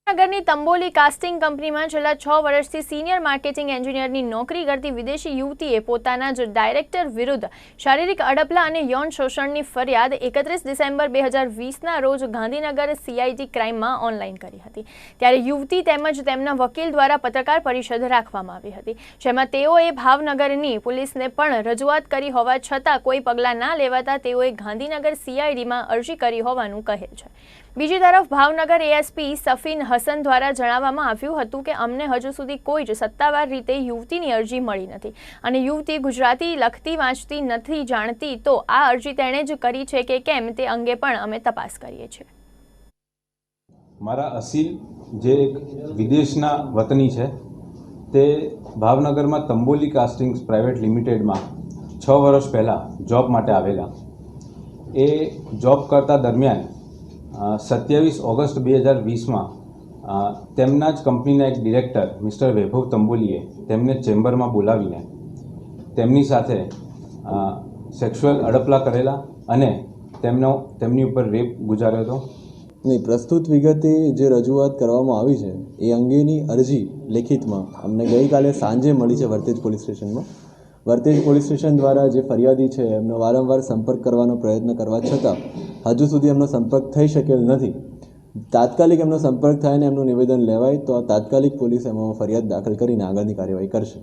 નગરની તંબોલી કાસ્ટિંગ કંપનીમાં છેલ્લા 6 વર્ષથી સિનિયર માર્કેટિંગ એન્જિનિયરની નોકરી કરતી વિદેશી યુવતીએ પોતાના જ ડાયરેક્ટર વિરુદ્ધ શારીરિક અડપલા અને યૌન શોષણની ફરિયાદ 31 ડિસેમ્બર 2020ના રોજ ગાંધીનગર CID ક્રાઇમમાં ઓનલાઈન કરી હતી। ત્યારે યુવતી તેમજ તેમના વકીલ દ્વારા પત્રકાર પરિષદ રાખવામાં આવી હતી, જેમાં તેઓએ ભાવનગરની પોલીસને પણ રજૂઆત કરી હોવા છતાં કોઈ પગલાં ના લેવાતા તેઓએ ગાંધીનગર CIDમાં અરજી કરી હોવાનું કહેલ છે। બીજી તરફ ભાવનગર ASP સફીન હસન દ્વારા જણાવવામાં આવ્યું હતું કે અમને હજુ સુધી કોઈ જ સત્તાવાર રીતે યુવતીની અરજી મળી નથી અને યુવતી ગુજરાતી લખતી વાંચતી નથી જાણતી, તો આ અરજી તેણે જ કરી છે કે કેમ તે અંગે પણ અમે તપાસ કરીએ છીએ। મારા અસીલ જે એક વિદેશના વતની છે તે ભાવનગરમાં તંબોલી કાસ્ટિંગ્સ પ્રાઇવેટ લિમિટેડમાં 6 વર્ષ પહેલાં જોબ માટે આવેલા। એ જોબ કરતા દરમિયાન 27 ઓગસ્ટ 2020માં તેમના જ કંપનીના એક ડિરેક્ટર મિસ્ટર વૈભવ તંબોલીએ તેમને ચેમ્બરમાં બોલાવીને તેમની સાથે સેક્સ્યુઅલ અડપલા કરેલા અને તેમની ઉપર રેપ ગુજાર્યો હતો। નહીં, પ્રસ્તુત વિગતે જે રજૂઆત કરવામાં આવી છે એ અંગેની અરજી લેખિતમાં અમને ગઈકાલે સાંજે મળી છે વર્તેજ પોલીસ સ્ટેશનમાં। વર્તેજ પોલીસ સ્ટેશન દ્વારા જે ફરિયાદી છે એમનો વારંવાર સંપર્ક કરવાનો પ્રયત્ન કરવા છતાં હજુ સુધી એમનો સંપર્ક થઈ શકેલ નથી। તાત્કાલિક એમનો સંપર્ક થાય ને એમનું નિવેદન લેવાય તો તાત્કાલિક પોલીસ એમાં ફરિયાદ દાખલ કરીને આગળની કાર્યવાહી કરશે।